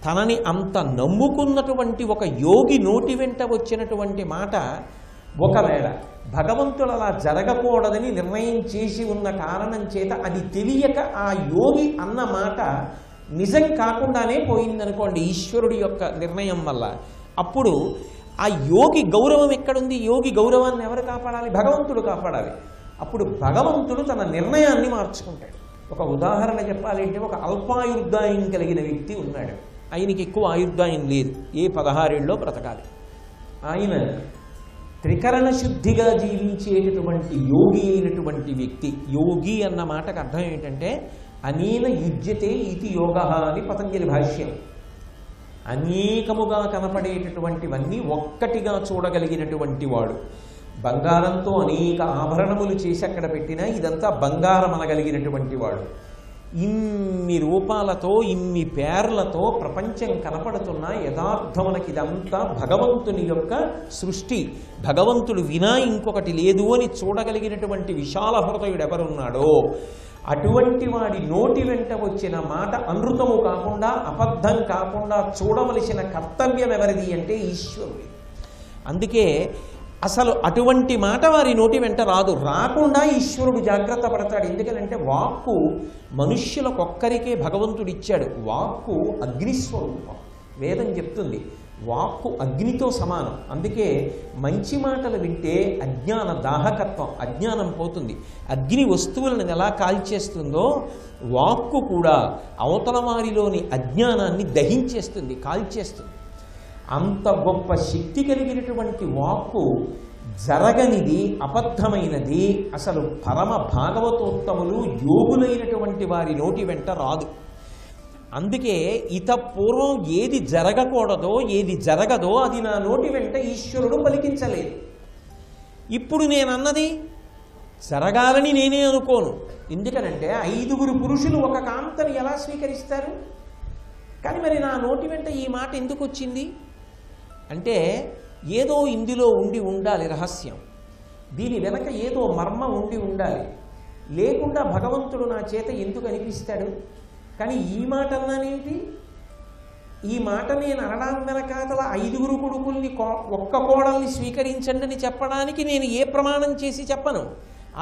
తనని అంత నమ్ముకున్నటువంటి ఒక యోగి నోటి వెంట వచ్చినటువంటి మాట ఒకవేళ భగవంతుడు అలా జరగకూడదని నిర్ణయం చేసి ఉన్న కారణం చేత అది తెలియక ఆ యోగి అన్న మాట నిజం కాకుండానే పోయిందనుకోండి ఈశ్వరుడి యొక్క నిర్ణయం వల్ల, అప్పుడు ఆ యోగి గౌరవం ఎక్కడుంది? యోగి గౌరవాన్ని ఎవరు కాపాడాలి? భగవంతుడు కాపాడాలి. అప్పుడు భగవంతుడు తన నిర్ణయాన్ని మార్చుకుంటాడు. ఒక ఉదాహరణ చెప్పాలంటే, ఒక అల్పాయుర్దాయం కలిగిన వ్యక్తి ఉన్నాడు. ఆయనకి ఎక్కువ ఆయుర్దాయం లేదు, ఏ 16 ఏళ్ళలో బ్రతకాలి. ఆయన త్రికరణ శుద్ధిగా జీవించేటటువంటి యోగి అయినటువంటి వ్యక్తి. యోగి అన్న మాటకు అర్థం ఏంటంటే అనేన యుజ్యతే ఇతి యోగ అని పతంజలి భాష్యం. అనేకముగా కనపడేటటువంటివన్నీ ఒక్కటిగా చూడగలిగినటువంటి వాడు. బంగారంతో అనేక ఆభరణములు చేసి అక్కడ పెట్టినా ఇదంతా బంగారం అనగలిగినటువంటి వాడు. ఇన్ని రూపాలతో ఇన్ని పేర్లతో ప్రపంచం కనపడుతున్నా యథార్థమునకి ఇదంతా భగవంతుని యొక్క సృష్టి, భగవంతుడు వినా ఇంకొకటి లేదు అని చూడగలిగినటువంటి విశాల హృదయుడు ఎవరున్నాడో అటువంటి వాడి నోటి వెంట వచ్చిన మాట అనృతము కాకుండా అబద్ధం కాకుండా చూడవలసిన కర్తవ్యం ఎవరిది అంటే ఈశ్వరుడి. అందుకే అసలు అటువంటి మాట వారి నోటి వెంట రాదు. రాకుండా ఈశ్వరుడు జాగ్రత్త పడతాడు. ఎందుకంటే వాక్కు మనుష్యులకొక్కరికే భగవంతుడు ఇచ్చాడు. వాక్కు అగ్నిస్వరూపం. వేదం చెప్తుంది వాక్కు అగ్నితో సమానం. అందుకే మంచి మాటలు వింటే అజ్ఞాన దాహకత్వం, అజ్ఞానం పోతుంది. అగ్ని వస్తువులను ఎలా కాల్చేస్తుందో వాక్కు కూడా అవతల వారిలోని అజ్ఞానాన్ని దహించేస్తుంది, కాల్చేస్తుంది. అంత గొప్ప శక్తి కలిగినటువంటి వాక్కు జరగనిది, అబద్ధమైనది అసలు పరమ భాగవతోత్తములు యోగులైనటువంటి వారి నోటి వెంట రాదు. అందుకే పూర్వం ఏది జరగకూడదో ఏది జరగదో అది నా నోటి వెంట ఈశ్వరుడు పలికించలేదు. ఇప్పుడు నేనన్నది జరగాలని నేనే అనుకోను. ఎందుకనంటే 5 పురుషులు ఒక కాంతని ఎలా స్వీకరిస్తారు? కానీ మరి నా నోటి వెంట ఈ మాట ఎందుకు వచ్చింది అంటే ఏదో ఇందులో ఉండాలి రహస్యం, దీని వెనక ఏదో మర్మం ఉండాలి. లేకుండా భగవంతుడు నా చేత ఎందుకు అనిపిస్తాడు? కానీ ఈ మాట అన్నానేంటి? ఈ మాట నేను అనడం వెనకాతల 5 కొడుకుల్ని ఒక్క కోడల్ని స్వీకరించండి అని చెప్పడానికి నేను ఏ ప్రమాణం చేసి చెప్పను.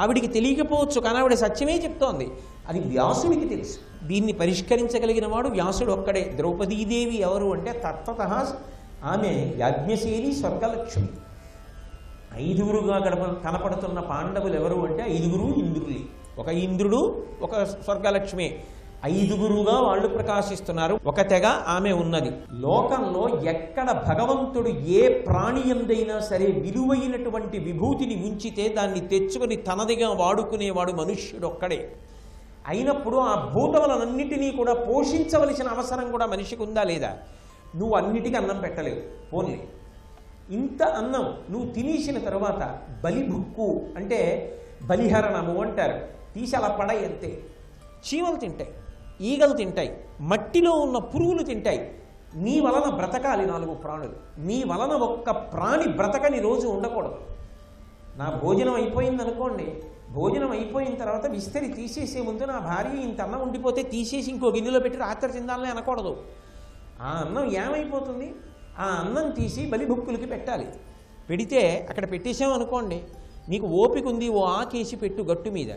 ఆవిడికి తెలియకపోవచ్చు, కానీ ఆవిడ సత్యమే చెప్తోంది. అది వ్యాసుడికి తెలుసు. దీన్ని పరిష్కరించగలిగిన వాడు వ్యాసుడు ఒక్కడే. ద్రౌపదీదేవి ఎవరు అంటే తత్వత ఆమె యాజ్ఞశేని స్వర్గలక్ష్మి. 5గురుగా కనపడుతున్న పాండవులు ఎవరు అంటే 5 ఇంద్రులు. ఒక ఇంద్రుడు, ఒక స్వర్గలక్ష్మి. 5గురుగా వాళ్ళు ప్రకాశిస్తున్నారు. ఒక తెగ ఆమె ఉన్నది. లోకంలో ఎక్కడ భగవంతుడు ఏ ప్రాణి ఎందైనా సరే విలువైనటువంటి విభూతిని ఉంచితే దాన్ని తెచ్చుకొని తనదిగా వాడుకునేవాడు మనుష్యుడు ఒక్కడే. అయినప్పుడు ఆ భూతములన్నిటినీ కూడా పోషించవలసిన అవసరం కూడా మనిషికి ఉందా లేదా? నువ్వు అన్నిటికీ అన్నం పెట్టలేవు. పోన్లే, ఇంత అన్నం నువ్వు తినేసిన తర్వాత బలిభుక్కు అంటే బలిహరణము అంటారు, తీసి అలా పడాయి అంతే. చీమలు తింటాయి, ఈగలు తింటాయి, మట్టిలో ఉన్న పురుగులు తింటాయి. నీ వలన బ్రతకాలి 4 ప్రాణులు. నీ వలన ఒక్క ప్రాణి బ్రతకని రోజు ఉండకూడదు. నా భోజనం అయిపోయింది అనుకోండి, భోజనం అయిపోయిన తర్వాత విస్తరి తీసేసే ముందు నా భార్య ఇంత అన్నం ఉండిపోతే తీసేసి ఇంకో గిన్నెలో పెట్టి రాత్రి తిందాలని అనకూడదు. ఆ అన్నం ఏమైపోతుంది? ఆ అన్నం తీసి బలిభుక్కులకి పెట్టాలి. పెడితే అక్కడ పెట్టేసామనుకోండి, నీకు ఓపిక ఉంది, ఓ ఆకేసి పెట్టు గట్టు మీద,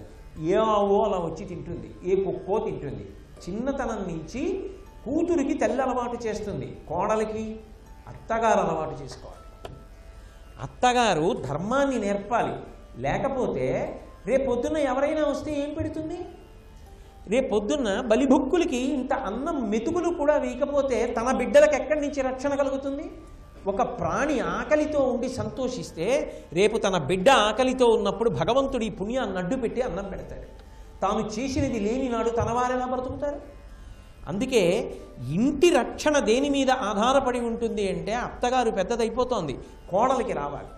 ఏ ఆవో అలా వచ్చి తింటుంది, ఏ కుక్కో తింటుంది. చిన్నతనం నుంచి కూతురికి తల్లి అలవాటు చేస్తుంది, కోడలికి అత్తగారు అలవాటు చేసుకోవాలి. అత్తగారు ధర్మాన్ని నేర్పాలి. లేకపోతే రేపొద్దున్న ఎవరైనా వస్తే ఏం పెడుతుంది? రేపొద్దున్న బలిభుక్కులకి ఇంత అన్నం మెతుకులు కూడా వేయకపోతే తన బిడ్డలకు ఎక్కడి నుంచి రక్షణ కలుగుతుంది? ఒక ప్రాణి ఆకలితో ఉండి సంతోషిస్తే రేపు తన బిడ్డ ఆకలితో ఉన్నప్పుడు భగవంతుడు ఈ పుణ్యాన్ని అడ్డు పెట్టి అన్నం పెడతాడు. తాను చేసినది లేని నాడు తన వారెలా బ్రతుకుతారు? అందుకే ఇంటి రక్షణ దేని మీద ఆధారపడి ఉంటుంది అంటే అత్తగారు పెద్దదైపోతోంది, కోడలికి రావాలి.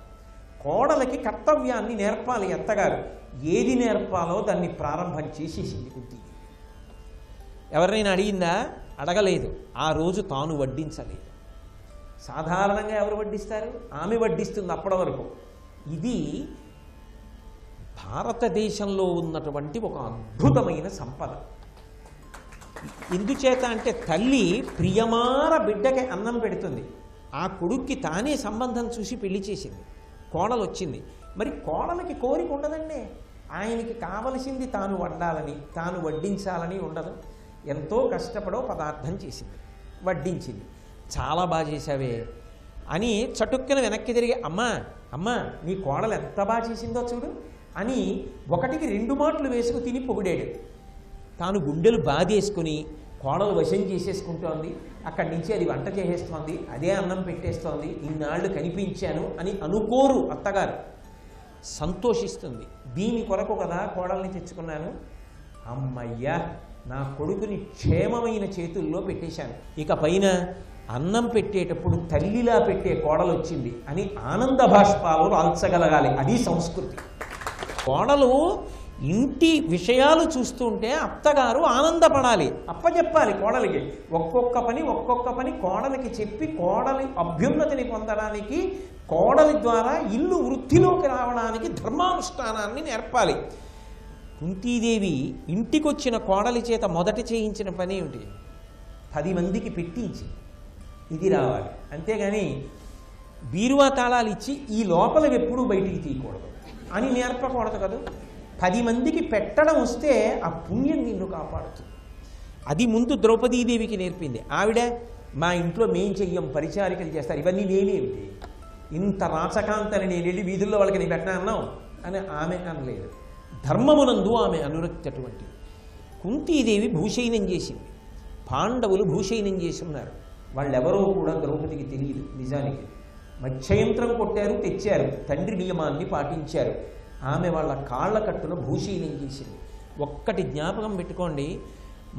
కోడలికి కర్తవ్యాన్ని నేర్పాలి అత్తగారు. ఏది నేర్పాలో దాన్ని ప్రారంభం చేసేసింది కుంతి. ఎవరినైనా అడిగిందా? అడగలేదు. ఆ రోజు తాను వడ్డించలేదు. సాధారణంగా ఎవరు వడ్డిస్తారు? ఆమె వడ్డిస్తుంది అప్పటి వరకు. ఇది భారతదేశంలో ఉన్నటువంటి ఒక అద్భుతమైన సంపద. ఎందుచేత అంటే తల్లి ప్రియమార బిడ్డకి అన్నం పెడుతుంది. ఆ కొడుక్కి తానే సంబంధం చూసి పెళ్లి చేసింది, కోడలు వచ్చింది. మరి కోడలకి కోరిక ఉండదండి, ఆయనకి కావలసింది తాను వండాలని తాను వడ్డించాలని ఉండదు. ఎంతో కష్టపడో పదార్థం చేసింది, వడ్డించింది. చాలా బాగా చేశావే అని చటుక్కున వెనక్కి తిరిగి అమ్మా అమ్మా నీ కోడలు ఎంత బాగా చేసిందో చూడు అని ఒకటికి 2 మాటలు వేసుకు తిని పొగిడాడు. తాను గుండెలు బాధేసుకుని కోడలు వశం చేసేసుకుంటోంది, అక్కడి నుంచి అది వంట చేసేస్తోంది, అదే అన్నం పెట్టేస్తోంది, ఇన్నాళ్ళు కనిపించాను అని అనుకోరు అత్తగారు. సంతోషిస్తుంది. దీని కొరకు కదా కోడల్ని తెచ్చుకున్నాను, అమ్మయ్యా నా కొడుకుని క్షేమమైన చేతుల్లో పెట్టేశాను, ఇక పైన అన్నం పెట్టేటప్పుడు తల్లిలా పెట్టే కోడలు వచ్చింది అని ఆనంద భాష్పాలు రాల్చగలగాలి. అది సంస్కృతి. కోడలు ఇంటి విషయాలు చూస్తుంటే అత్తగారు ఆనందపడాలి, అప్పచెప్పాలి కోడలికి. ఒక్కొక్క పని కోడలికి చెప్పి కోడలి అభ్యున్నతిని పొందడానికి, కోడలి ద్వారా ఇల్లు వృద్ధిలోకి రావడానికి ధర్మానుష్ఠానాన్ని నేర్పాలి. కుంతీదేవి ఇంటికొచ్చిన కోడలి చేత మొదట చేయించిన పని ఏమిటి? 10 మందికి పెట్టించి ఇది రావాలి, అంతేగాని బీరువా తాళాలు ఇచ్చి ఈ లోపల ఎప్పుడూ బయటికి తీయకూడదు అని నేర్పకూడదు కదా. 10 మందికి పెట్టడం వస్తే ఆ పుణ్యం నిన్ను కాపాడుతుంది. అది ముందు ద్రౌపదీదేవికి నేర్పింది. ఆవిడ మా ఇంట్లో మేం చెయ్యం, పరిచారికలు చేస్తారు, ఇవన్నీ నేనేమిటి, ఇంత రాచకాంతని నేను వెళ్ళి వీధుల్లో వాళ్ళకి నేను పెట్టనన్నావు అని ఆమె అనలేదు. ధర్మమునందు ఆమె అనురక్తి అటువంటిది. కుంతీదేవి భూషయనం చేసింది, పాండవులు భూషయనం చేసి ఉన్నారు. వాళ్ళెవరో కూడా ద్రౌపదికి తెలియదు. నిజానికి మత్స్యయంత్రం కొట్టారు, తెచ్చారు, తండ్రి నియమాన్ని పాటించారు. ఆమె వాళ్ళ కాళ్ళ కట్టున భూషయనం చేసింది. ఒక్కటి జ్ఞాపకం పెట్టుకోండి,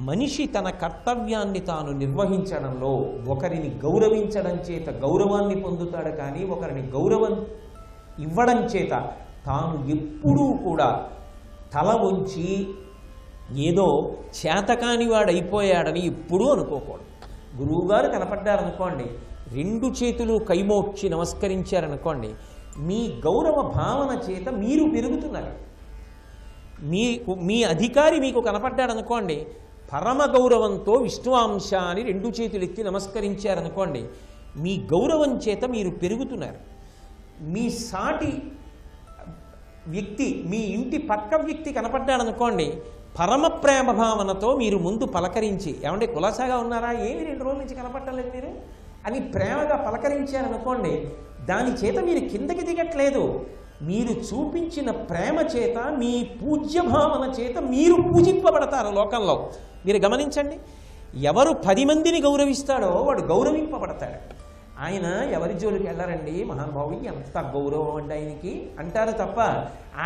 మనిషి తన కర్తవ్యాన్ని తాను నిర్వహించడంలో ఒకరిని గౌరవించడం చేత గౌరవాన్ని పొందుతాడు, కానీ ఒకరిని గౌరవం ఇవ్వడం చేత తాను ఎప్పుడూ కూడా తల వంచి ఏదో చేతకాని వాడు అయిపోయాడని ఎప్పుడూ అనుకోకూడదు. గురువుగారు కనపడ్డారనుకోండి, 2 చేతులు కైమోడ్చి నమస్కరించారనుకోండి, మీ గౌరవ భావన చేత మీరు పెరుగుతున్నారు. మీ అధికారి మీకు కనపడ్డాడనుకోండి, పరమ గౌరవంతో విష్ణువాంశ అని 2 చేతులు ఎత్తి నమస్కరించారనుకోండి, మీ గౌరవం చేత మీరు పెరుగుతున్నారు. మీ సాటి వ్యక్తి, మీ ఇంటి పక్క వ్యక్తి కనపడ్డాడనుకోండి, పరమ ప్రేమ భావనతో మీరు ముందు పలకరించి, ఏమంటే కులాసాగా ఉన్నారా, ఏమి 2 రోజుల నుంచి కనపట్టలేదు మీరు అని ప్రేమగా పలకరించారనుకోండి, దాని చేత మీరు కిందకి దిగట్లేదు. మీరు చూపించిన ప్రేమ చేత, మీ పూజ్య భావన చేత మీరు పూజింపబడతారు లోకంలో. మీరు గమనించండి, ఎవరు 10 మందిని గౌరవిస్తాడో వాడు గౌరవింపబడతాడు. ఆయన ఎవరి జోలికి వెళ్ళారండి, మహానుభావుడికి ఎంత గౌరవం అండి ఆయనకి అంటారు తప్ప,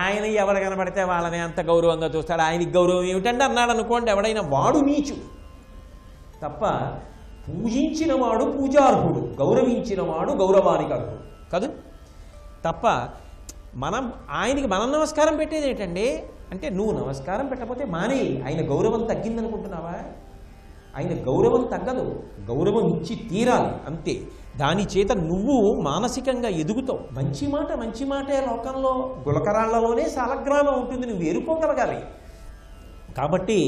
ఆయన ఎవరు కనబడితే వాళ్ళని అంత గౌరవంగా చూస్తాడు, ఆయనకి గౌరవం ఏమిటంటే అన్నాడు అనుకోండి ఎవడైనా, వాడు నీచు తప్ప. పూజించిన వాడు పూజార్హుడు, గౌరవించిన వాడు గౌరవానికి అర్హుడు కాదు తప్ప. ఆయనకి మనం నమస్కారం పెట్టేది ఏంటండి అంటే, నువ్వు నమస్కారం పెట్టకపోతే మానే, ఆయన గౌరవం తగ్గిందనుకుంటున్నావా? ఆయన గౌరవం తగ్గదు, గౌరవం ఇచ్చి తీరాలి అంతే. దాని చేత నువ్వు మానసికంగా ఎదుగుతావు. మంచి మాటే లోకంలో గులకరాళ్లలోనే సాలగ్రామం ఉంటుంది, నువ్వు ఏరుకోగలగాలి. కాబట్టి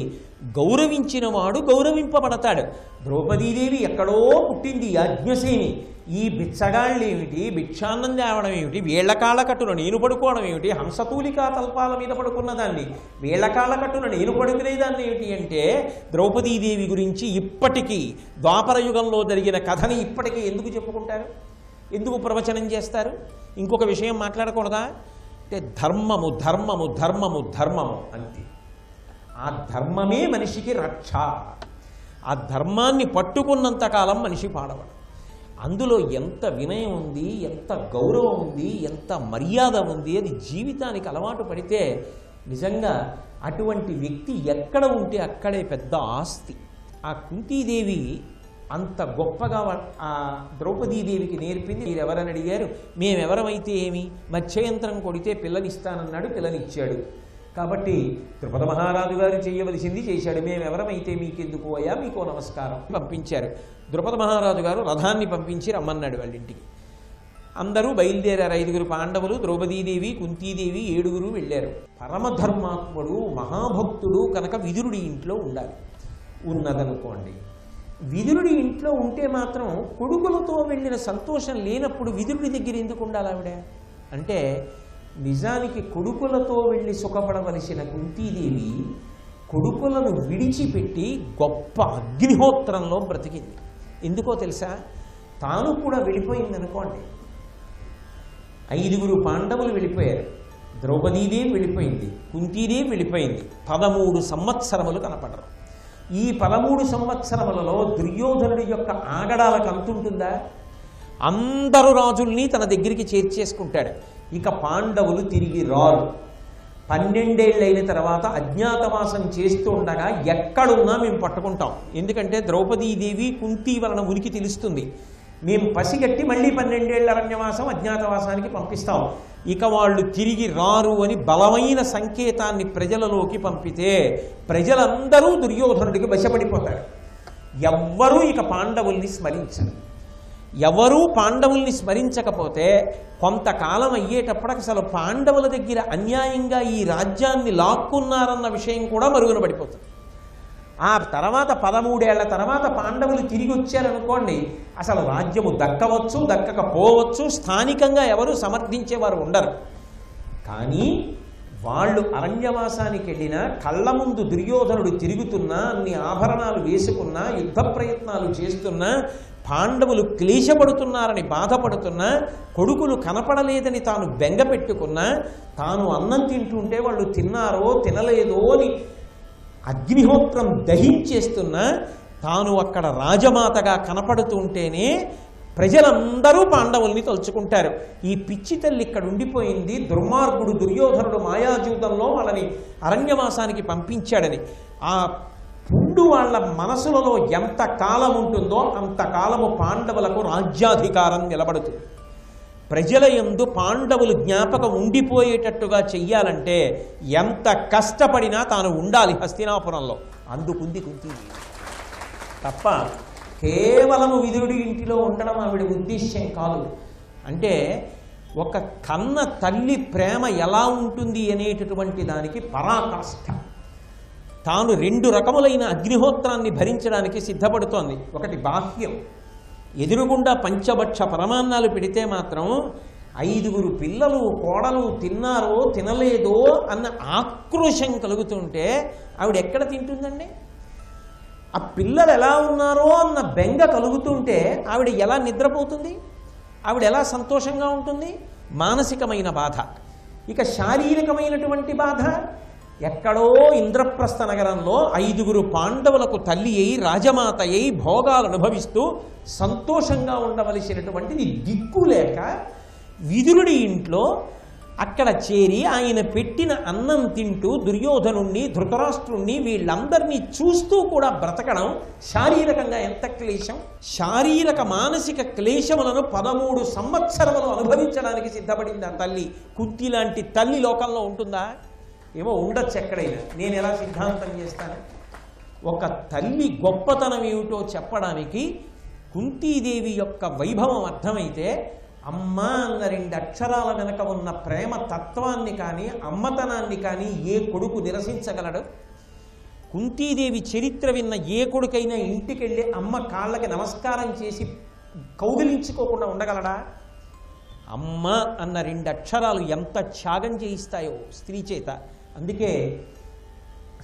గౌరవించిన వాడు గౌరవింపబడతాడు. ద్రౌపదీదేవి ఎక్కడో పుట్టింది, యాజ్ఞసేని. ఈ బిచ్చగాళ్ళు ఏమిటి, భిక్షాన్నం తేవడం ఏమిటి, వీళ్ల కాళ్ళ కట్టున నేను పడుకోవడం ఏమిటి, హంసతూలికా తల్పాల మీద పడుకున్న దాన్ని వీళ్ల కాళ్ళ కట్టున నేను పడుకునేదాన్ని ఏమిటి అంటే, ద్రౌపదీదేవి గురించి ఇప్పటికీ ద్వాపర యుగంలో జరిగిన కథని ఇప్పటికీ ఎందుకు చెప్పుకుంటారు, ఎందుకు ప్రవచనం చేస్తారు? ఇంకొక విషయం మాట్లాడకూడదా అంటే, ధర్మము ధర్మము ధర్మము ధర్మము అంతే. ఆ ధర్మమే మనిషికి రక్ష. ఆ ధర్మాన్ని పట్టుకున్నంతకాలం మనిషి పాడవడు. అందులో ఎంత వినయం ఉంది, ఎంత గౌరవం ఉంది, ఎంత మర్యాద ఉంది, అది జీవితానికి అలవాటు పడితే నిజంగా అటువంటి వ్యక్తి ఎక్కడ ఉంటే అక్కడే పెద్ద ఆస్తి. ఆ కుంతీదేవి అంత గొప్పగా ఆ ద్రౌపదీదేవికి నేర్పింది. మీరు ఎవరని అడిగారు, మేమెవరమైతే ఏమి, మత్స్యయంత్రం కొడితే పిల్లనిస్తానన్నాడు, పిల్లనిచ్చాడు. కాబట్టి ద్రుపద మహారాజు గారు చేయవలసింది చేశాడు, మేమెవరమైతే మీకెందుకు అయ్యా, మీకో నమస్కారం పంపించారు. ద్రుపద మహారాజు గారు రథాన్ని పంపించి రమ్మన్నాడు వాళ్ళ ఇంటికి. అందరూ బయలుదేరారు. 5 పాండవులు, ద్రౌపదీదేవి, కుంతీదేవి, 7 వెళ్ళారు. పరమధర్మాత్ముడు, మహాభక్తుడు కనుక విదురుడి ఇంట్లో ఉండాలి. ఉన్నదనుకోండి. విదురుడి ఇంట్లో ఉంటే మాత్రం కొడుకులతో వెళ్ళిన సంతోషం లేనప్పుడు విదురుడి దగ్గర ఎందుకు ఉండాలి ఆవిడ అంటే, నిజానికి కొడుకులతో వెళ్ళి సుఖపడవలసిన కుంతీదేవి కొడుకులను విడిచిపెట్టి గొప్ప అగ్నిహోత్రంలో బ్రతికింది. ఎందుకో తెలుసా? తాను కూడా వెళ్ళిపోయింది అనుకోండి. 5 పాండవులు వెళ్ళిపోయారు, ద్రౌపదీదేవి వెళ్ళిపోయింది, కుంతీదేవి వెళ్ళిపోయింది. 13 సంవత్సరములు కనపడరు. ఈ 13 సంవత్సరములలో దుర్యోధనుడి యొక్క ఆగడాలకు అంతుంటుందా? అందరు రాజుల్ని తన దగ్గరికి చేర్చేసుకుంటాడు. ఇక పాండవులు తిరిగి రారు. 12 ఏళ్ళైన తర్వాత అజ్ఞాతవాసం చేస్తూ ఉండగా ఎక్కడున్నా మేము పట్టుకుంటాం. ఎందుకంటే ద్రౌపదీదేవి కుంతీ వలన ఉనికి తెలుస్తుంది. మేము పసిగట్టి మళ్ళీ 12 ఏళ్ళ అరణ్యవాసం అజ్ఞాతవాసానికి పంపిస్తాం. ఇక వాళ్ళు తిరిగి రారు అని బలమైన సంకేతాన్ని ప్రజలలోకి పంపితే ప్రజలందరూ దుర్యోధనుడికి వశపడిపోతారు. ఎవ్వరూ ఇక పాండవుల్ని స్మరించరు. ఎవరూ పాండవుల్ని స్మరించకపోతే కొంతకాలం అయ్యేటప్పటికి అసలు పాండవుల దగ్గర అన్యాయంగా ఈ రాజ్యాన్ని లాక్కున్నారన్న విషయం కూడా మరుగున పడిపోతుంది. ఆ తర్వాత 13 ఏళ్ల తర్వాత పాండవులు తిరిగి వచ్చారనుకోండి, అసలు రాజ్యము దక్కవచ్చు, దక్కకపోవచ్చు, స్థానికంగా ఎవరు సమర్థించేవారు ఉండరు. కానీ వాళ్ళు అరణ్యవాసానికి వెళ్ళినా కళ్ళ ముందు దుర్యోధనుడు తిరుగుతున్నా, అన్ని ఆభరణాలు వేసుకున్నా, యుద్ధ ప్రయత్నాలు చేస్తున్నా, పాండవులు క్లేశపడుతున్నారని బాధపడుతున్నా, కొడుకులు కనపడలేదని తాను బెంగ పెట్టుకున్నా, తాను అన్నం తింటుంటే వాళ్ళు తిన్నారో తినలేదో అని అగ్నిహోత్రం దహించేస్తున్నా, తాను అక్కడ రాజమాతగా కనపడుతుంటేనే ప్రజలందరూ పాండవుల్ని తలుచుకుంటారు. ఈ పిచ్చి తల్లి ఇక్కడ ఉండిపోయింది, దుర్మార్గుడు దుర్యోధనుడు మాయాజూతంలో వాళ్ళని అరణ్యవాసానికి పంపించాడని ఆ పుండు వాళ్ళ మనసులలో ఎంత కాలం ఉంటుందో అంతకాలము పాండవులకు రాజ్యాధికారం నిలబడుతుంది. ప్రజల యందు పాండవులు జ్ఞాపకం ఉండిపోయేటట్టుగా చెయ్యాలంటే ఎంత కష్టపడినా తాను ఉండాలి హస్తినాపురంలో. అందుకుంది కుంతీదేవి. తప్ప కేవలము విదురుడి ఇంటిలో ఉండడం ఆవిడ ఉద్దేశ్యం కాదు. అంటే ఒక కన్న తల్లి ప్రేమ ఎలా ఉంటుంది అనేటటువంటి దానికి పరాకాష్ఠ. తాను 2 రకములైన అగ్నిహోత్రాన్ని భరించడానికి సిద్ధపడుతోంది. ఒకటి బాహ్యం, ఎదురుగుండా పంచభక్ష పరమాన్నాలు పెడితే మాత్రం 5 పిల్లలు కోడలు తిన్నారో తినలేదో అన్న ఆక్రోశం కలుగుతుంటే ఆవిడ ఎక్కడ తింటుందండి? ఆ పిల్లలు ఎలా ఉన్నారో అన్న బెంగ కలుగుతుంటే ఆవిడ ఎలా నిద్రపోతుంది? ఆవిడ ఎలా సంతోషంగా ఉంటుంది? మానసికమైన బాధ. ఇక శారీరకమైనటువంటి బాధ ఎక్కడో ఇంద్రప్రస్థ నగరంలో 5 పాండవులకు తల్లి అయి రాజమాత అయి భోగాలు అనుభవిస్తూ సంతోషంగా ఉండవలసినటువంటిది దిక్కులేక విదురుడి ఇంట్లో అక్కడ చేరి ఆయన పెట్టిన అన్నం తింటూ దుర్యోధనుణ్ణి ధృతరాష్ట్రుణ్ణి వీళ్ళందరినీ చూస్తూ కూడా బ్రతకడం శారీరకంగా ఎంత క్లేశం! శారీరక మానసిక క్లేశములను 13 సంవత్సరములు అనుభవించడానికి సిద్ధపడింది ఆ తల్లి. కుంతి లాంటి తల్లి లోకంలో ఉంటుందా? ఏమో ఉండొచ్చు ఎక్కడైనా. నేను ఎలా సిద్ధాంతం చేస్తాను? ఒక తల్లి గొప్పతనం ఏమిటో చెప్పడానికి కుంతీదేవి యొక్క వైభవం అర్థమైతే అమ్మ అన్న 2 అక్షరాల వెనక ఉన్న ప్రేమ తత్వాన్ని కానీ అమ్మతనాన్ని కానీ ఏ కొడుకు నిరసించగలడు? కుంతీదేవి చరిత్ర విన్న ఏ కొడుకైనా ఇంటికెళ్ళి అమ్మ కాళ్ళకి నమస్కారం చేసి కౌగిలించుకోకుండా ఉండగలడా? అమ్మ అన్న 2 అక్షరాలు ఎంత త్యాగం చేయిస్తాయో స్త్రీ చేత. అందుకే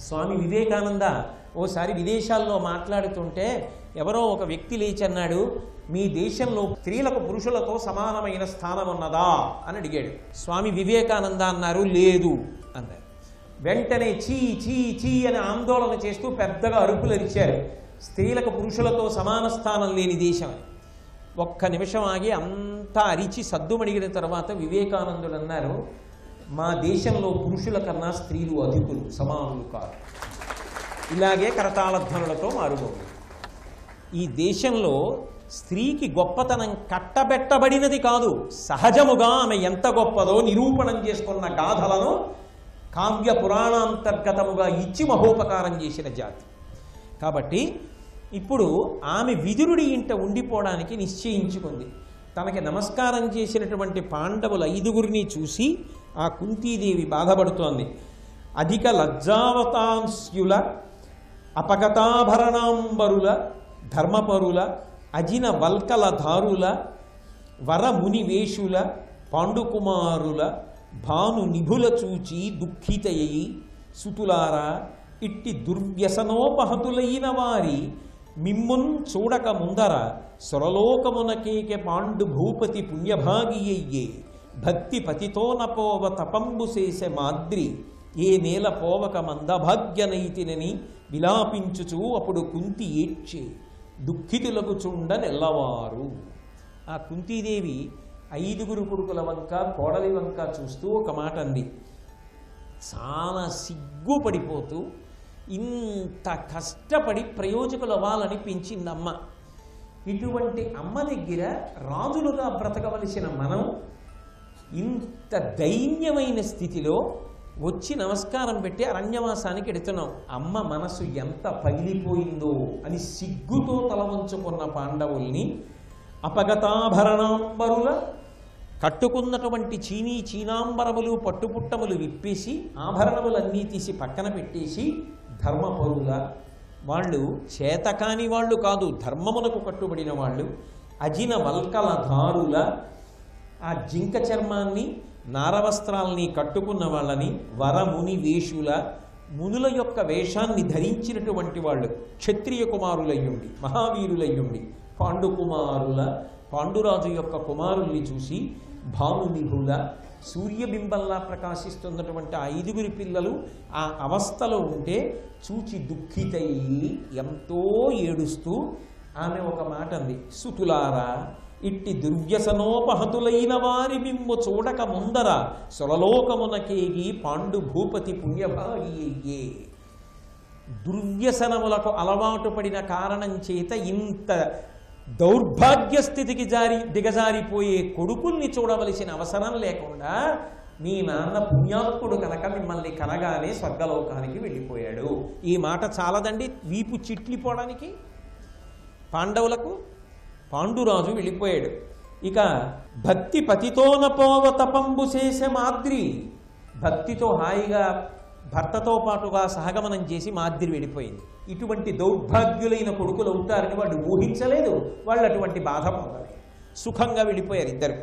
స్వామి వివేకానంద ఓసారి విదేశాల్లో మాట్లాడుతుంటే ఎవరో ఒక వ్యక్తి లేచి అన్నాడు, మీ దేశంలో స్త్రీలకు పురుషులతో సమానమైన స్థానం ఉన్నదా అని అడిగాడు. స్వామి వివేకానంద అన్నారు, లేదు అన్నారు. వెంటనే చీ చీ చీ అని ఆందోళన చేస్తూ పెద్దగా అరుపులు అరిచారు, స్త్రీలకు పురుషులతో సమాన స్థానం లేని దేశం అని. ఒక్క నిమిషం ఆగి అంతా అరిచి సద్దుమడిగిన తర్వాత వివేకానందుడు అన్నారు, మా దేశంలో పురుషుల కన్నా స్త్రీలు అధికులు, సమానులు కాదు. ఇలాగే కరతాళధ్వనులతో మారుమోగు. ఈ దేశంలో స్త్రీకి గొప్పతనం కట్టబెట్టబడినది కాదు, సహజముగా ఆమె ఎంత గొప్పదో నిరూపణం చేసుకున్న గాథలను కావ్య పురాణాంతర్గతముగా ఇచ్చి మహోపకారం చేసిన జాతి. కాబట్టి ఇప్పుడు ఆమె విదురుడి ఇంట ఉండిపోవడానికి నిశ్చయించుకుంది. తనకి నమస్కారం చేసినటువంటి పాండవుల 5 చూసి ఆ కుంతీదేవి బాధపడుతోంది. అధిక లజ్జావతాంస్యుల అపగతాభరణాంబరుల ధర్మపరుల అజిన వల్కల ధారుల వరమునివేషుల పాండుకుమారుల భాను నిభుల చూచి దుఃఖితయ్యి సుతులారా ఇట్టి దుర్వ్యసనోపహతులైన వారి మిమ్మున్ చూడక ముందర స్వరలోకమునకేకె పాండు భూపతి పుణ్యభాగియ్యే భక్తి పతితో నపోవ తపంబు చేసే మాద్రి ఏ నేల పోవక మందభాగ్యనైతినని విలాపించుచు అప్పుడు కుంతి ఏడ్చే దుఃఖితులకు చుండ నెల్లవారు. ఆ కుంతీదేవి 5 కొడుకుల వంక కోడలి వంక చూస్తూ ఒక మాట అంది. చాలా సిగ్గుపడిపోతూ ఇంత కష్టపడి ప్రయోజకులు అవ్వాలని పెంచిందమ్మ. ఇటువంటి అమ్మ దగ్గర రాజులుగా బ్రతకవలసిన మనం ఇంత దైన్యమైన స్థితిలో వచ్చి నమస్కారం పెట్టి అరణ్యవాసానికి ఎడుతున్నాం. అమ్మ మనసు ఎంత పగిలిపోయిందో అని సిగ్గుతో తల వంచుకున్న పాండవుల్ని అపగతాభరణాంబరుల కట్టుకున్నటువంటి చీనాంబరములు పట్టుపుట్టములు విప్పేసి ఆభరణములన్నీ తీసి పక్కన పెట్టేసి ధర్మపరుల వాళ్ళు చేతకాని వాళ్ళు కాదు, ధర్మమునకు కట్టుబడిన వాళ్ళు. అజిన వల్కల ధారుల ఆ జింక చర్మాన్ని నారవస్త్రాల్ని కట్టుకున్న వాళ్ళని వరముని వేషుల మునుల యొక్క వేషాన్ని ధరించినటువంటి వాళ్ళు క్షత్రియ కుమారులయ్యుండి మహావీరులయ్యుండి పాండుకుమారుల పాండురాజు యొక్క కుమారుల్ని చూసి భానునిభుల సూర్యబింబంలా ప్రకాశిస్తున్నటువంటి 5 పిల్లలు ఆ అవస్థలో ఉంటే చూచి దుఃఖితయ్యి ఎంతో ఏడుస్తూ ఆమె ఒక మాట అంది. సుతులారా ఇట్టి దుర్వ్యసనోపహతులైన వారి మిమ్ము చూడక ముందర స్వరలోకమునకేగి పాండు భూపతి పుణ్యభాగియ్యే. దుర్వ్యసనములకు అలవాటు పడిన కారణం చేత ఇంత దౌర్భాగ్య స్థితికి దిగజారిపోయే కొడుకుల్ని చూడవలసిన అవసరం లేకుండా మీ నాన్న పుణ్యాత్ముడు కనుక మిమ్మల్ని కనగానే స్వర్గలోకానికి వెళ్ళిపోయాడు. ఈ మాట చాలదండి వీపు చిట్లిపోవడానికి. పాండవులకు పాండురాజు వెళ్ళిపోయాడు. ఇక భక్తి పతితోనపోవ తపంబు చేసే మాద్రి, భక్తితో హాయిగా భర్తతో పాటుగా సహగమనం చేసి మాద్రి వెళ్ళిపోయింది. ఇటువంటి దౌర్భాగ్యులైన కొడుకులు ఉంటారని వాడు ఊహించలేదు. వాళ్ళు అటువంటి బాధ పొందలేదు, సుఖంగా వెళ్ళిపోయారు ఇద్దరు.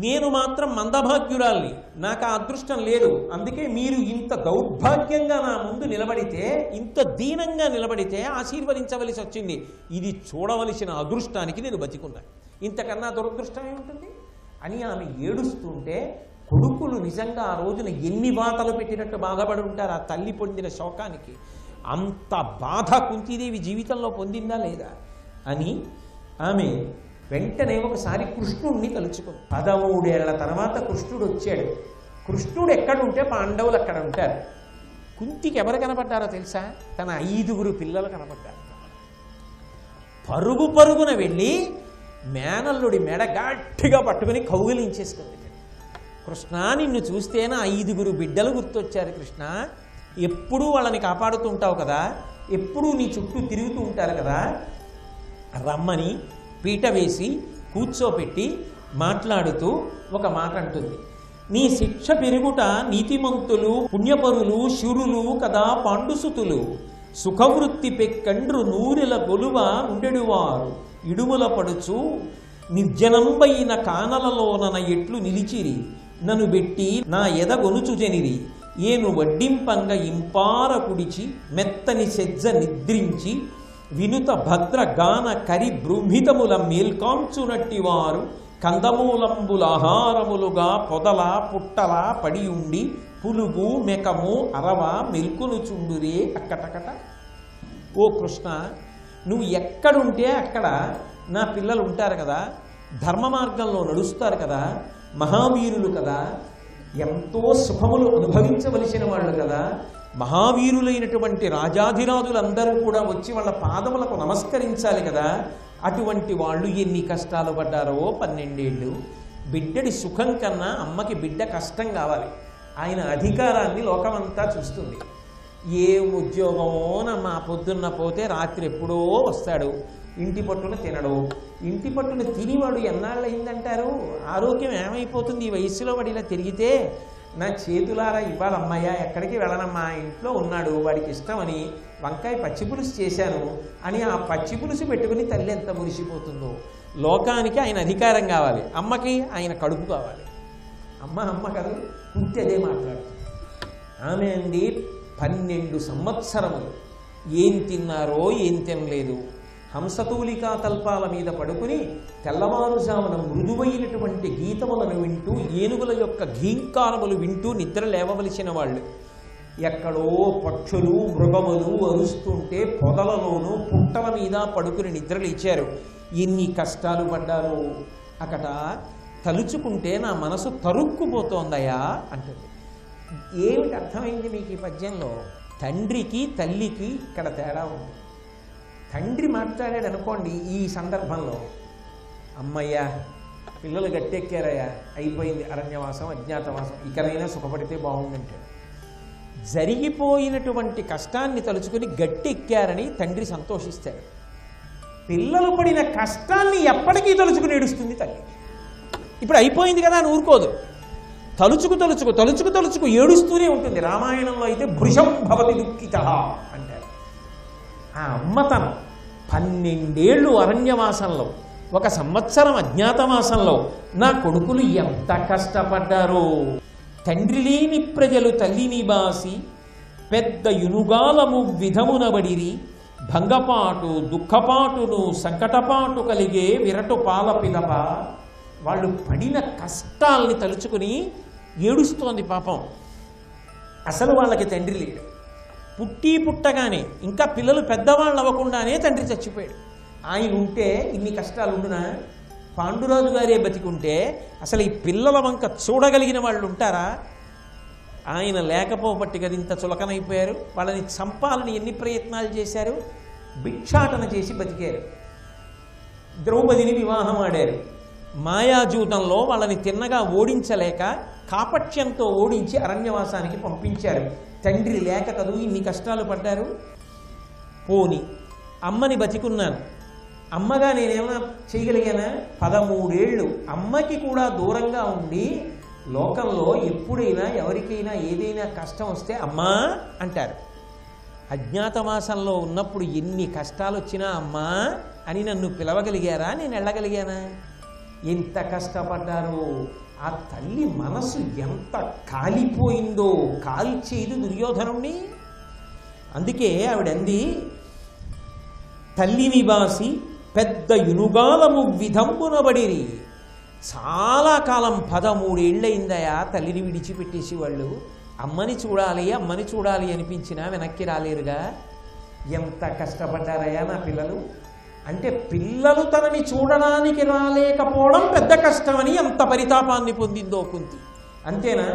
నేను మాత్రం మందభాగ్యురాల్ని, నాకు ఆ అదృష్టం లేదు. అందుకే మీరు ఇంత దౌర్భాగ్యంగా నా ముందు నిలబడితే, ఇంత దీనంగా నిలబడితే ఆశీర్వదించవలసి వచ్చింది. ఇది చూడవలసిన అదృష్టానికి నేను బతికున్నాను, ఇంతకన్నా దురదృష్టం ఏముంటుంది అని ఆమె ఏడుస్తుంటే కొడుకులు నిజంగా ఆ రోజున ఎన్ని బాధలు పెట్టినట్టు బాధపడి ఉంటారు ఆ తల్లి పొందిన శోకానికి. అంత బాధ కుంతీదేవి జీవితంలో పొందిందా లేదా అని ఆమె వెంటనే ఒకసారి కృష్ణుడిని తలుచుకుంది. 13 ఏళ్ల తర్వాత కృష్ణుడు వచ్చాడు. కృష్ణుడు ఎక్కడుంటే పాండవులు అక్కడ ఉంటారు. కుంతికి ఎవరు కనపడ్డారో తెలుసా? తన 5 పిల్లలు కనపడ్డారు. పరుగు పరుగున వెళ్ళి మేనల్లుడి మెడ గట్టిగా పట్టుకుని కౌగిలించేసుకుంది. కృష్ణ, నిన్ను చూస్తేనే 5 బిడ్డలు గుర్తొచ్చారు కృష్ణ. ఎప్పుడూ వాళ్ళని కాపాడుతూ ఉంటావు కదా, ఎప్పుడూ నీ చుట్టూ తిరుగుతూ ఉంటారు కదా, రమ్మని పీట వేసి కూర్చోపెట్టి మాట్లాడుతూ ఒక మాట అంటుంది. నీ శిక్ష పెరుగుట నీతిమంతులు పుణ్యపరులు శూరులు కదా పాండుసుతులు, సుఖవృత్తి పెక్కండ్రు నూరెల గొలువ ఉండెడువారు ఇడుముల పడుచు నిర్జనంబైన కానలలోనన ఎట్లు నిలిచిరి, నన్ను బెట్టి నా ఎదగొనుచు జనిరి, ఏను వడ్డింపంగ ఇంపార కుడిచి మెత్తని సెజ్జ నిద్రించి వినుత భద్ర గాన కరి బృంహితముల మేల్కాంచునట్టివారు కందమూలంబులాహారములుగా పొదల పుట్టల పడి ఉండి పులుగు మెకము అరవ మెల్కును చుండురే అక్కటకట. ఓ కృష్ణ, నువ్వు ఎక్కడుంటే అక్కడ నా పిల్లలు ఉంటారు కదా, ధర్మ మార్గంలో నడుస్తారు కదా, మహావీరులు కదా, ఎంతో సుఖములు అనుభవించవలసిన వాళ్ళు కదా, మహావీరులైనటువంటి రాజాధిరాజులందరూ కూడా వచ్చి వాళ్ళ పాదములకు నమస్కరించాలి కదా. అటువంటి వాళ్ళు ఎన్ని కష్టాలు పడ్డారో 12 ఏళ్ళు. బిడ్డడి సుఖం కన్నా అమ్మకి బిడ్డ కష్టం కావాలి. ఆయన అధికారాన్ని లోకమంతా చూస్తుంది. ఏ ఉద్యోగమో మా పొద్దున్న పోతే రాత్రి ఎప్పుడో వస్తాడు, ఇంటి పట్టున తినడు. ఇంటి పట్టున తినివాడు ఎన్నాళ్ళు అయిందంటారు? ఆరోగ్యం ఏమైపోతుంది ఈ వయస్సులో వాడు ఇలా తిరిగితే నా చేతులారా ఇవాళ అమ్మయ్య ఎక్కడికి వెళ్ళనమ్మా, ఇంట్లో ఉన్నాడు, వాడికి ఇష్టమని వంకాయ పచ్చిపులుసు చేశాను అని ఆ పచ్చిపులుసు పెట్టుకుని తల్లి ఎంత మురిసిపోతుందో. లోకానికి ఆయన అధికారం కావాలి, అమ్మకి ఆయన కడుపు కావాలి. అమ్మ కాదు, పుట్టి అదే మాట్లాడుతుంది. ఆమె అండి 12 సంవత్సరములు ఏం తిన్నారో ఏం తినలేదు. హంసతూలికా తల్పాల మీద పడుకుని తెల్లవారుజామున మృదువైనటువంటి గీతములను వింటూ, ఏనుగుల యొక్క ఘీంకారములు వింటూ నిద్ర లేవవలసిన వాళ్ళు. ఎక్కడో పక్షులు మృగములు అరుస్తుంటే పొదలలోనూ పుట్టల మీద పడుకుని నిద్రలేచారు. ఎన్ని కష్టాలు పడ్డారు. అక్కడ తలుచుకుంటే నా మనసు తరుక్కుపోతోందయా అంటుంది. ఏమిటి అర్థమైంది మీకు ఈ పద్యంలో? తండ్రికి తల్లికి ఇక్కడ తేడా ఉంది. తండ్రి మాట్లాడాడు అనుకోండి ఈ సందర్భంలో, అమ్మయ్యా పిల్లలు గట్టెక్కారయ్యా, అయిపోయింది అరణ్యవాసం అజ్ఞాతవాసం, ఇకనైనా సుఖపడితే బాగుందంటే. జరిగిపోయినటువంటి కష్టాన్ని తలుచుకుని గట్టెక్కారని తండ్రి సంతోషిస్తాడు. పిల్లలు పడిన కష్టాన్ని ఎప్పటికీ తలుచుకుని ఏడుస్తుంది తల్లి. ఇప్పుడు అయిపోయింది కదా అని ఊరుకోదు, తలుచుకు తలుచుకు తలుచుకు తలుచుకు ఏడుస్తూనే ఉంటుంది. రామాయణంలో అయితే భృశం భవతి దుఃఖితః అంటారు. ఆ అమ్మతనం 12 ఏళ్ళు అరణ్యవాసంలో, 1 సంవత్సరం అజ్ఞాతవాసంలో నా కొడుకులు ఎంత కష్టపడ్డారో. తండ్రి లేని ప్రజలు తల్లిని బాసి పెద్ద యునుగాలము విధమునబడిరి, భంగపాటు దుఃఖపాటును సంకటపాటు కలిగే విరటు పాల పిలప. వాళ్ళు పడిన కష్టాల్ని తలుచుకుని ఏడుస్తోంది పాపం. అసలు వాళ్ళకి తండ్రి లేడు. పుట్టగానే ఇంకా పిల్లలు పెద్దవాళ్ళు అవ్వకుండానే తండ్రి చచ్చిపోయాడు. ఆయన ఉంటే ఇన్ని కష్టాలు ఉండునా? పాండురాజు గారే బతికుంటే అసలు ఈ పిల్లల వంక చూడగలిగిన వాళ్ళు ఉంటారా? ఆయన లేకపోబట్టి కదా ఇంత చులకనైపోయారు. వాళ్ళని చంపాలని ఎన్ని ప్రయత్నాలు చేశారు. భిక్షాటన చేసి బతికారు. ద్రౌపదిని వివాహం ఆడారు. మాయాజూతంలో వాళ్ళని తిన్నగా ఓడించలేక కాపట్యంతో ఓడించి అరణ్యవాసానికి పంపించారు. తండ్రి లేక కదూ ఇన్ని కష్టాలు పడ్డారు. పోని అమ్మని బతికున్నాను, అమ్మగా నేనేమైనా చేయగలిగానా? 13 ఏళ్ళు అమ్మకి కూడా దూరంగా ఉండి లోకంలో ఎప్పుడైనా ఎవరికైనా ఏదైనా కష్టం వస్తే అమ్మా అంటారు. అజ్ఞాతవాసంలో ఉన్నప్పుడు ఎన్ని కష్టాలు వచ్చినా అమ్మా అని నన్ను పిలవగలిగారా? నేను వెళ్ళగలిగానా? ఎంత కష్టపడ్డారో. ఆ తల్లి మనసు ఎంత కాలిపోయిందో, కాల్చేది దుర్యోధనుణ్ణి. అందుకే ఆవిడంది, తల్లిని బాసి పెద్ద యునుగాలము విధంబునబడిరి. చాలా కాలం 13 ఏళ్ళయిందయా తల్లిని విడిచిపెట్టేసి వాళ్ళు. అమ్మని చూడాలి అనిపించినా వెనక్కి రాలేరుగా. ఎంత కష్టపడ్డారయ్యా నా పిల్లలు. అంటే పిల్లలు తనని చూడడానికి రాలేకపోవడం పెద్ద కష్టమని ఎంత పరితాపాన్ని పొందిందో కుంతి. అంతేనా?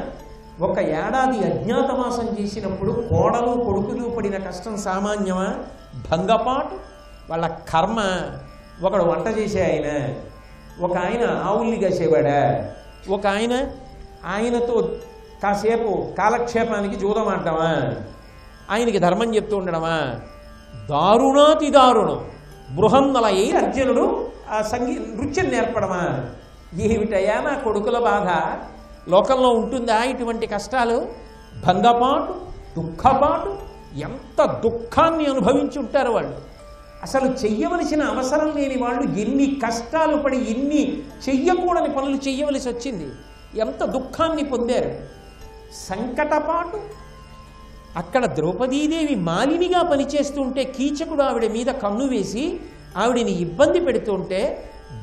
1 ఏడాది అజ్ఞాతవాసం చేసినప్పుడు కోడలు కొడుకులు పడిన కష్టం సామాన్యమా? భంగపాటు వాళ్ళ కర్మ. ఒకడు వంట చేసే ఆయన, ఒక ఆయన ఆవుల్ని కాసేవాడా, ఒక ఆయనతో కాసేపు కాలక్షేపానికి జూదం ఆడటమా, ఆయనకి ధర్మం చెప్తూ ఉండడమా? దారుణాతి దారుణం. బృహన్నలయ్యి అర్జునుడు ఆ నృత్యం నేర్పడమా? ఏమిటయ్యా నా కొడుకుల బాధ? లోకంలో ఉంటుందా ఇటువంటి కష్టాలు? భంగపాటు దుఃఖపాటు, ఎంత దుఃఖాన్ని అనుభవించి ఉంటారు వాళ్ళు. అసలు చెయ్యవలసిన అవసరం లేని వాళ్ళు ఎన్ని కష్టాలు పడి ఎన్ని చెయ్యకూడని పనులు చెయ్యవలసి వచ్చింది. ఎంత దుఃఖాన్ని పొందారు. సంకటపాటు. అక్కడ ద్రౌపదీదేవి మాలినిగా పనిచేస్తుంటే కీచకుడు ఆవిడ మీద కన్ను వేసి ఆవిడిని ఇబ్బంది పెడుతుంటే,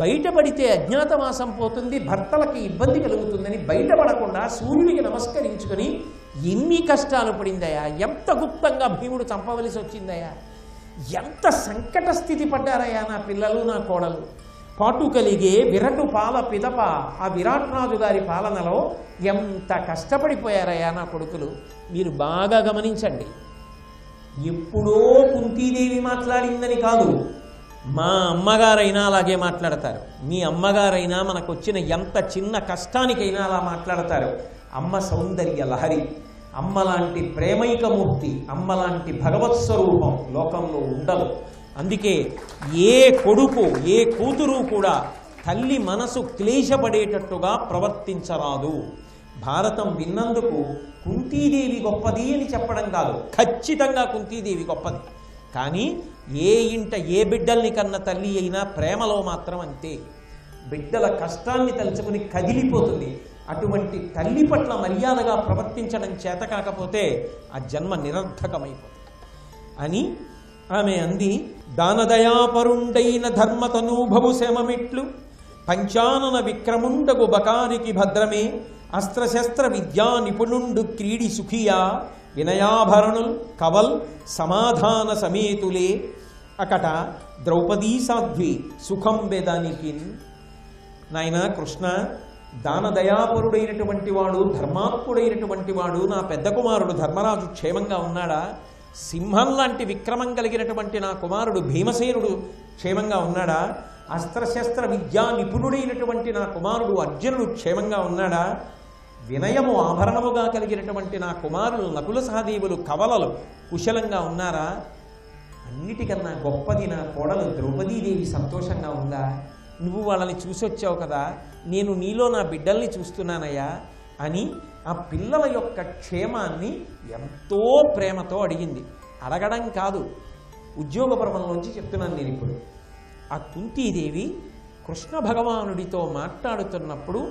బయటపడితే అజ్ఞాతవాసం పోతుంది, భర్తలకి ఇబ్బంది కలుగుతుందని బయటపడకుండా సూర్యుడికి నమస్కరించుకొని ఎన్ని కష్టాలు పడిందయా. ఎంత గుప్తంగా భీముడు చంపవలసి వచ్చిందయా. ఎంత సంకట స్థితి పడ్డారయ్యా నా పిల్లలు నా కోడలు. పాటు కలిగే విరటు పాల పిదప. ఆ విరాట్ రాజు గారి పాలనలో ఎంత కష్టపడిపోయారయ్యా నా కొడుకులు. మీరు బాగా గమనించండి. ఎప్పుడో కుంతీదేవి మాట్లాడిందని కాదు, మా అమ్మగారైనా అలాగే మాట్లాడతారు. మీ అమ్మగారైనా మనకు వచ్చిన ఎంత చిన్న కష్టానికైనా అలా మాట్లాడతారు. అమ్మ సౌందర్య లహరి, అమ్మలాంటి ప్రేమైకమూర్తి, అమ్మలాంటి భగవత్ స్వరూపం లోకంలో ఉండదు. అందుకే ఏ కొడుకు ఏ కూతురు కూడా తల్లి మనసు క్లేశపడేటట్టుగా ప్రవర్తించరాదు. భారతం విన్నందుకు కుంతీదేవి గొప్పది అని చెప్పడం కాదు, ఖచ్చితంగా కుంతీదేవి గొప్పది. కానీ ఏ ఇంట ఏ బిడ్డల్ని కన్న తల్లి అయినా ప్రేమలో మాత్రం అంతే, బిడ్డల కష్టాన్ని తలుచుకుని కదిలిపోతుంది. అటువంటి తల్లి పట్ల మర్యాదగా ప్రవర్తించడం చేత కాకపోతే ఆ జన్మ నిరర్థకమైపోతుంది అని ఆమె అంది. దానదయాపరుండైన ధర్మతనూభవు శమమిట్లు పంచానన విక్రముండగు బకారికి భద్రమే అస్త్రశస్త్ర విద్యా నిపుణుండు క్రీడి సుఖియా వినయాభరణుల్ కవల్ సమాధాన సమేతులే అకట ద్రౌపదీ సాధ్వి సుఖం వేదానికి. నాయన కృష్ణ, దానదయాపరుడైనటువంటి వాడు, ధర్మాత్ముడైనటువంటి వాడు నా పెద్ద కుమారుడు ధర్మరాజు క్షేమంగా ఉన్నాడా? సింహం లాంటి విక్రమం కలిగినటువంటి నా కుమారుడు భీమసేనుడు క్షేమంగా ఉన్నాడా? అస్త్రశస్త్ర విద్యా నిపుణుడైనటువంటి నా కుమారుడు అర్జునుడు క్షేమంగా ఉన్నాడా? వినయము ఆభరణముగా కలిగినటువంటి నా కుమారులు నకుల సహదేవులు కవలలు కుశలంగా ఉన్నారా? అన్నిటికన్నా గొప్పది నా కోడలు ద్రౌపదీదేవి సంతోషంగా ఉందా? నువ్వు వాళ్ళని చూసొచ్చావు కదా, నేను నీలో నా బిడ్డల్ని చూస్తున్నానయ్యా అని ఆ పిల్లల యొక్క క్షేమాన్ని ఎంతో ప్రేమతో అడిగింది. అడగడం కాదు, ఉద్యోగపర్వంలోంచి చెప్తున్నాను నేను ఇప్పుడు. ఆ కుంతీదేవి కృష్ణ భగవానుడితో మాట్లాడుతున్నప్పుడు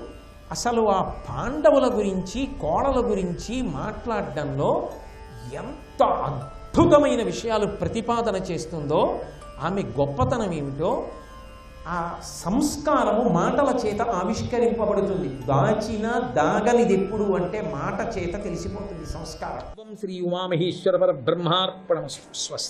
అసలు ఆ పాండవుల గురించి కోడల గురించి మాట్లాడడంలో ఎంత అద్భుతమైన విషయాలు ప్రతిపాదన చేస్తుందో, ఆమె గొప్పతనం ఏమిటో ఆ సంస్కారము మాటల చేత ఆవిష్కరింపబడుతుంది. దాచిన దాగనిదెప్పుడు అంటే మాట చేత తెలిసిపోతుంది సంస్కారం. శ్రీ ఉమామహేశ్వర పరబ్రహ్మార్పణమస్తు. స్వస్తి.